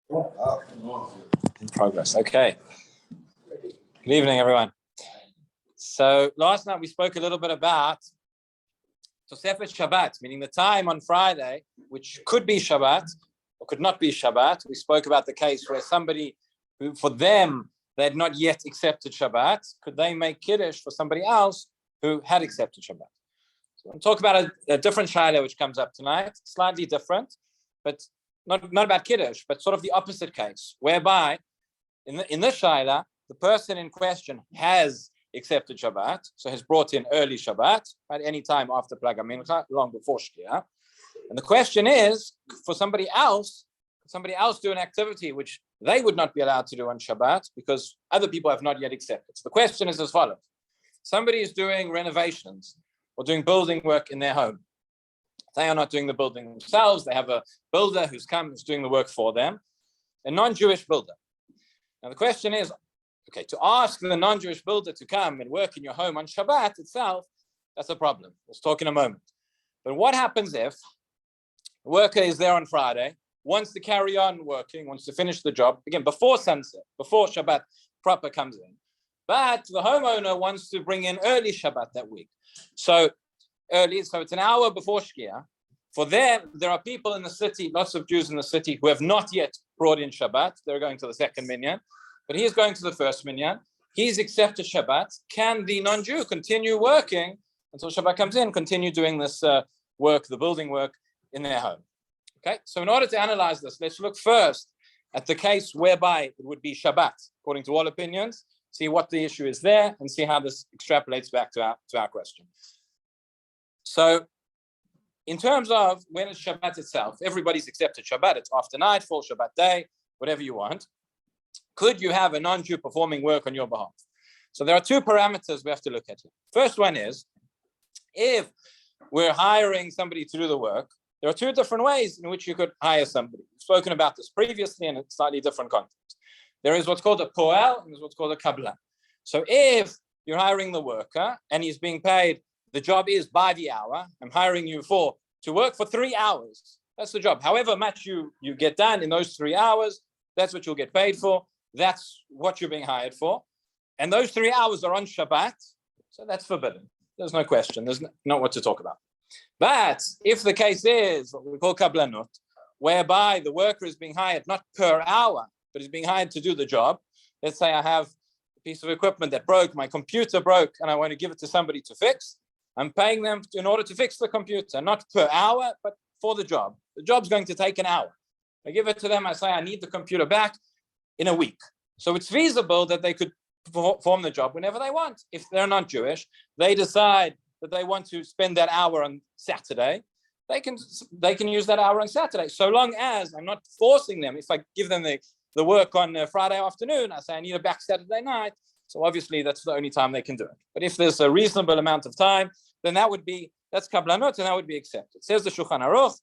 In progress. Okay. Good evening, everyone. So last night we spoke a little bit about Tosefet Shabbat, meaning the time on Friday, which could be Shabbat or could not be Shabbat. We spoke about the case where somebody who, for them, they had not yet accepted Shabbat. Could they make Kiddush for somebody else who had accepted Shabbat? So we'll talk about a different Shaila which comes up tonight, slightly different, but not about Kiddush, but sort of the opposite case, whereby in this Shaila, the person in question has accepted Shabbat, so has brought in early Shabbat, right, any time after Plaga Mincha, long before Shiur. And the question is, for somebody else do an activity which they would not be allowed to do on Shabbat because other people have not yet accepted. So the question is as follows. Somebody is doing renovations or doing building work in their home. They are not doing the building themselves. They have a builder who's doing the work for them, a non-Jewish builder. Now the question is, okay, to ask the non-Jewish builder to come and work in your home on Shabbat itself, that's a problem. We'll talk in a moment. But what happens if the worker is there on Friday, wants to carry on working, wants to finish the job, again, before sunset, before Shabbat proper comes in, but the homeowner wants to bring in early Shabbat that week. So it's an hour before Shiur. For them, there are people in the city, lots of Jews in the city who have not yet brought in Shabbat. They're going to the second minyan, but he's going to the first minyan. He's accepted Shabbat. Can the non-Jew continue working until Shabbat comes in, continue doing this work, the building work in their home? Okay, so in order to analyze this, let's look first at the case whereby it would be Shabbat, according to all opinions, see what the issue is there, and see how this extrapolates back to our question. So in terms of when it's Shabbat itself, everybody's accepted Shabbat. It's after nightfall, Shabbat day, whatever you want. Could you have a non-Jew performing work on your behalf? So there are two parameters we have to look at here. First one is, if we're hiring somebody to do the work, there are two different ways in which you could hire somebody. We've spoken about this previously in a slightly different context. There is what's called a poel and there's what's called a kablan. So if you're hiring the worker and he's being paid, the job is by the hour. I'm hiring you to work for 3 hours. That's the job. However much you get done in those 3 hours, that's what you'll get paid for. That's what you're being hired for. And those 3 hours are on Shabbat. So that's forbidden. There's no question. There's not what to talk about. But if the case is what we call kablanut, whereby the worker is being hired not per hour, but is being hired to do the job. Let's say I have a piece of equipment that broke, my computer broke, and I want to give it to somebody to fix. I'm paying them in order to fix the computer, not per hour, but for the job. The job's going to take an hour. I give it to them, I say, I need the computer back in a week. So it's feasible that they could perform the job whenever they want. If they're not Jewish, they decide that they want to spend that hour on Saturday, they can use that hour on Saturday, so long as I'm not forcing them. If I give them the work on Friday afternoon, I say I need it back Saturday night, so obviously that's the only time they can do it. But if there's a reasonable amount of time, then that's kablanot, and that would be accepted. It says the Shulchan Aruch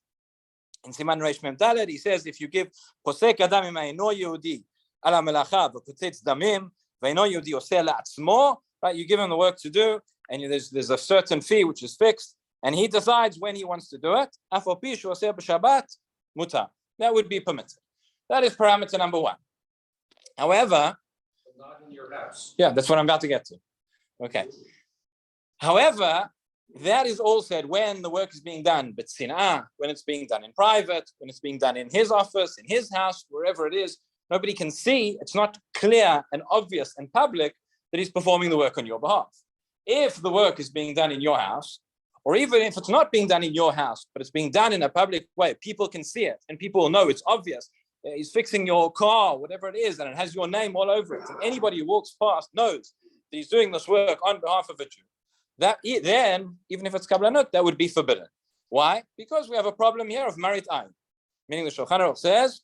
in Siman Reish Mem Daled, he says if you give posek adam imayno Yehudi ala melacha v'potetz damim ve'ino Yehudi oseh la'atzmo, right? You give him the work to do, and there's a certain fee which is fixed, and he decides when he wants to do it. That would be permitted. That is parameter number one. However, not in your house. Yeah, that's what I'm about to get to. Okay. However, that is all said when the work is being done, but when it's being done in private, when it's being done in his office, in his house, wherever it is, nobody can see. It's not clear and obvious and public that he's performing the work on your behalf. If the work is being done in your house, or even if it's not being done in your house, but it's being done in a public way, people can see it and people will know it's obvious. He's fixing your car, whatever it is, and it has your name all over it. And anybody who walks past knows that he's doing this work on behalf of a Jew. Then, even if it's kablanut, that would be forbidden. Why? Because we have a problem here of marit ayin. Meaning the Shulchan Aruch says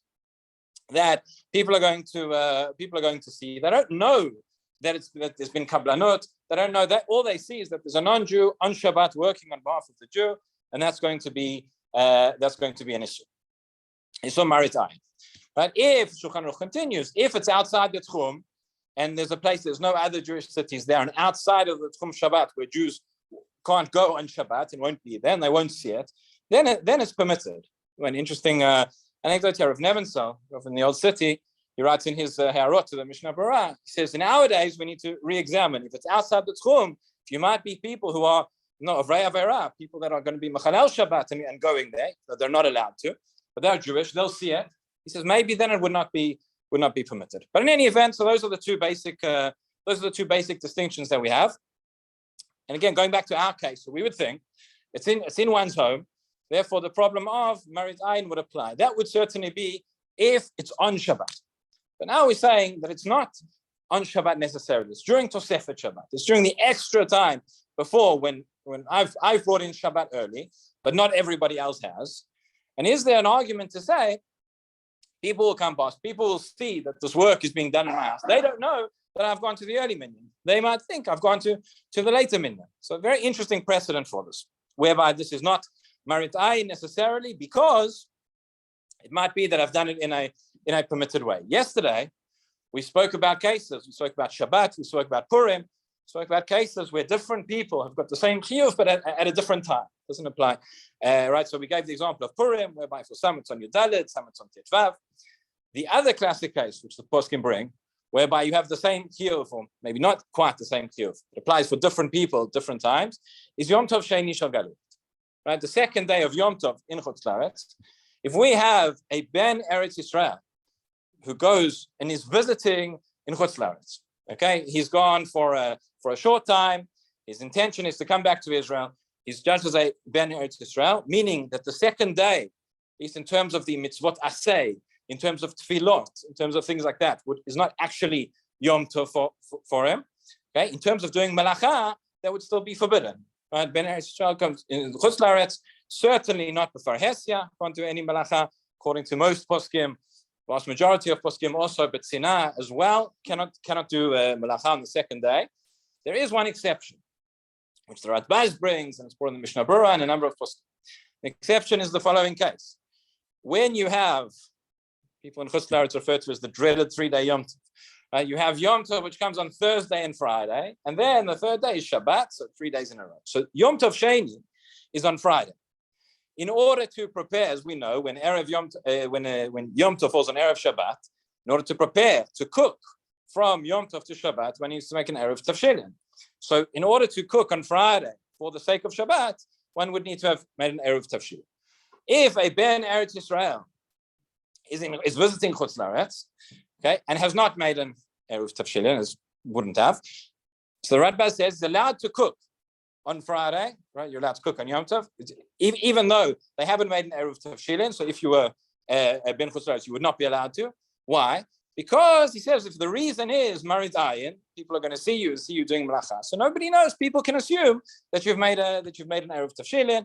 that people are going to see. They don't know that there's been kablanut. They don't know that. All they see is that there's a non-Jew on Shabbat working on behalf of the Jew, and that's going to be an issue. It's on marit ayin. But if Shulchan Aruch continues, if it's outside the Tchum, and there's no other Jewish cities there, and outside of the Tchum Shabbat where Jews can't go on Shabbat and won't be there, and they won't see it, then it's permitted. An interesting anecdote here of Nebenso, in the old city. He writes in his Ha'arot to the Mishnah Berurah, he says, nowadays we need to re-examine. If it's outside the Tchum, you might be people who are of Rei Avera, people that are going to be Machalel Shabbat and going there, but they're not allowed to, but they're Jewish, they'll see it. He says, maybe then it would not be permitted. But in any event, so those are the two basic distinctions that we have. And again, going back to our case, so we would think it's in one's home, therefore the problem of Marit Ayin would apply. That would certainly be if it's on Shabbat. But now we're saying that it's not on Shabbat necessarily. It's during Tosefet Shabbat. It's during the extra time before when I've brought in Shabbat early, but not everybody else has. And is there an argument to say people will come past, people will see that this work is being done in my house. They don't know that I've gone to the early minyan. They might think I've gone to the later minyan. So a very interesting precedent for this, whereby this is not Marit Ayin necessarily, because it might be that I've done it in a permitted way. Yesterday, we spoke about cases. We spoke about Shabbat. We spoke about Purim. We spoke about cases where different people have got the same chiyuv, but at a different time. Doesn't apply, right? So we gave the example of Purim, whereby for some it's on Yud Daled, some it's on Tetvav. The other classic case, which the poskim bring, whereby you have the same chiyuv, or maybe not quite the same chiyuv, it applies for different people, different times, is Yom Tov Sheni Shel Galut. Right, the second day of Yom Tov in Chutz La'aretz. If we have a Ben Eretz Yisrael who goes and is visiting in Chutz La'aretz, okay, he's gone for a short time. His intention is to come back to Israel. He's judged as a Ben Eretz Yisrael, meaning that the second day, at least in terms of the mitzvot aseh, in terms of tefillot, in terms of things like that, is not actually Yom Tov for him. Okay, in terms of doing malacha, that would still be forbidden. Right, Ben Eretz Yisrael comes in Chutz La'aretz, certainly not before Hesia, can't do any malacha, according to most poskim, vast majority of poskim also, but Sinah as well, cannot do malacha on the second day. There is one exception, which the Radbaz brings, and it's brought in the Mishnah Berurah and a number of poskim. The exception is the following case. When you have, people in Chutz La'aretz refer to as the dreaded 3-day Yom Tov. You have Yom Tov, which comes on Thursday and Friday, and then the third day is Shabbat, so 3 days in a row. So Yom Tov Sheni is on Friday. In order to prepare, as we know, when Yom Tov falls on Erev Shabbat, in order to prepare to cook from Yom Tov to Shabbat, one needs to make an Erev Tavshilin. So in order to cook on Friday for the sake of Shabbat, one would need to have made an Erev Tavshilin. If a Ben Eretz Yisrael is visiting Chutz La'aretz, okay, and has not made an Erev Tavshilin, as wouldn't have, so the Radbaz says he's allowed to cook on Friday, right? You're allowed to cook on Yom Tov, even though they haven't made an Erev Tavshilin. So if you were a Ben Chutz La'aretz, you would not be allowed to. Why? Because he says if the reason is Marit Ayin, people are going to see you doing malacha. So nobody knows. People can assume that you've made an Erev Tavshilin.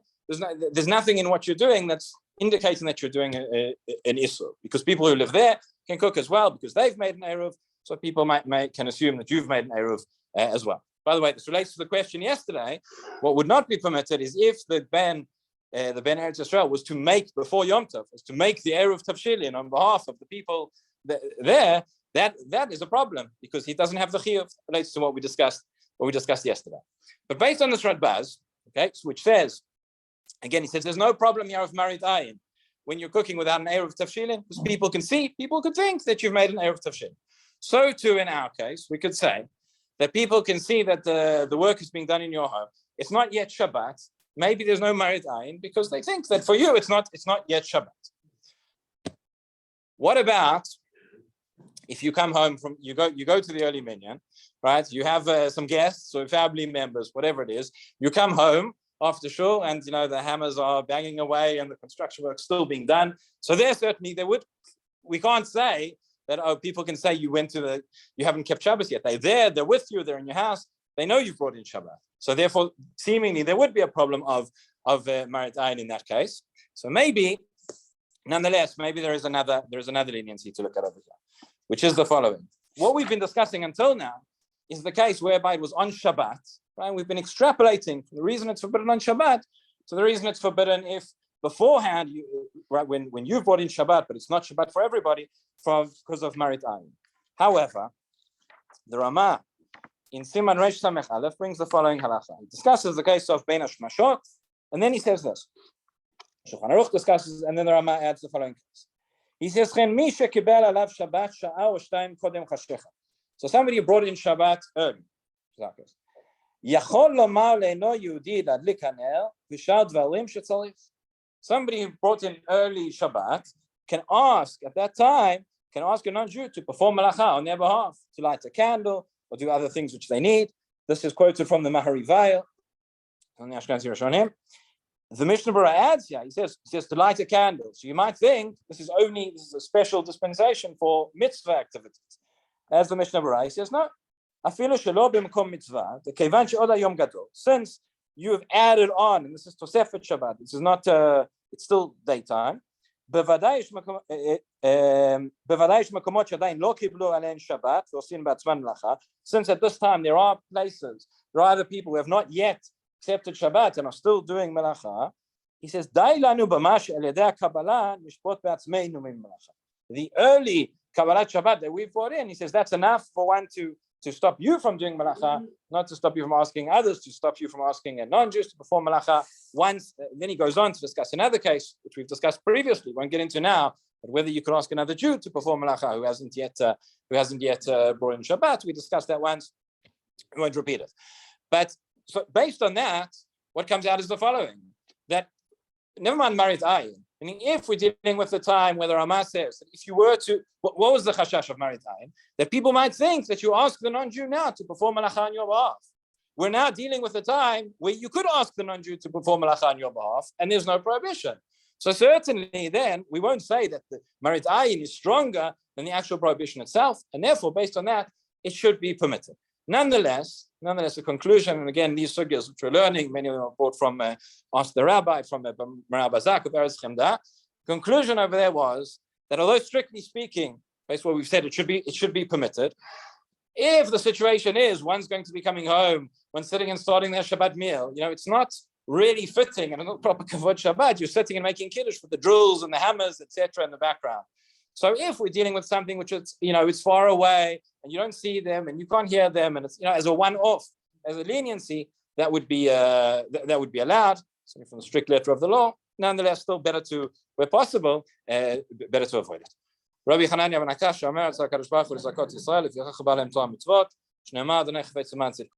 There's nothing in what you're doing that's indicating that you're doing an Isur, because people who live there can cook as well because they've made an Erev. So people can assume that you've made an Erev as well. By the way, this relates to the question yesterday. What would not be permitted is if the Ben Eretz Yisrael was to make before Yom Tov, was to make the Erev Tavshilin on behalf of the people there. That is a problem because he doesn't have the chiyuv. Relates to what we discussed yesterday. But based on this Radbaz, okay, which says, again, he says there's no problem here of Marit Ayin when you're cooking without an Erev Tavshilin, because people could think that you've made an Erev Tavshilin. So too in our case, we could say that people can see that the work is being done in your home. It's not yet Shabbat. Maybe there's no Marit Ayin because they think that for you it's not yet Shabbat. What about if you come home from you go to the early minyan, right? You have some guests or family members, whatever it is. You come home after shul, and the hammers are banging away and the construction work's still being done. So we can't say that people can say you haven't kept Shabbos yet. They're with you, they're in your house, they know you've brought in Shabbat. So therefore, seemingly there would be a problem of Marit Ayin in that case. So nonetheless, maybe there is another leniency to look at over here, which is the following. What we've been discussing until now is the case whereby it was on Shabbat, right? We've been extrapolating from the reason it's forbidden on Shabbat to the reason it's forbidden if beforehand, when you've brought in Shabbat, but it's not Shabbat for everybody because of Marit Ayin. However, the Ramah in Siman Reish Samech Aleph brings the following halacha. He discusses the case of Bein HaShmashot, and then he says this. Shulchan Aruch discusses, and then the Ramah adds the following case. He says, so somebody brought in Shabbat early. Somebody who brought in early Shabbat can ask at that time, can ask a non-Jew to perform malacha on their behalf, to light a candle or do other things which they need. This is quoted from the Maariv on the Ashkenazi Rishonim. The Mishnah Berurah adds here, he says to light a candle. So you might think this is a special dispensation for mitzvah activities. As the Mishnah Berurah, he says, no. Since you have added on, and this is Tosefet Shabbat, this is not, it's still daytime. Since at this time there are places, there are other people who have not yet accepted Shabbat and are still doing melacha, he says, the early Kabbalat Shabbat that we brought in, he says, that's enough for one to stop you from doing melacha, not to stop you from asking others, to stop you from asking a non-Jew to perform melacha. Once, then he goes on to discuss another case, which we've discussed previously, won't get into now, but whether you could ask another Jew to perform melacha who hasn't yet brought in Shabbat. We discussed that once. We won't repeat it. But so based on that, what comes out is the following: that never mind Maariv Ayin. Meaning, if we're dealing with the time where the Ramah says that if you were to, what was the chashash of Maariv Ayin? That people might think that you ask the non-Jew now to perform malacha on your behalf. We're now dealing with a time where you could ask the non-Jew to perform malacha on your behalf, and there's no prohibition. So certainly, then we won't say that the Maariv Ayin is stronger than the actual prohibition itself, and therefore, based on that, it should be permitted. Nonetheless, the conclusion, and again, these sugyas which we're learning, many of them are brought from Ask the Rabbi, from Maral Bazak of Eretz Chemda. Conclusion over there was that although strictly speaking, based on what we've said, it should be permitted. If the situation is one's going to be coming home, one's sitting and starting their Shabbat meal, it's not really fitting and not proper kavod Shabbat. You're sitting and making kiddush with the drills and the hammers, etc., in the background. So if we're dealing with something which is, it's far away and you don't see them and you can't hear them, and it's, as a one-off, as a leniency, that would be allowed. So from the strict letter of the law, nonetheless, still better to, where possible, better to avoid it. Rabbi Kenigsberg,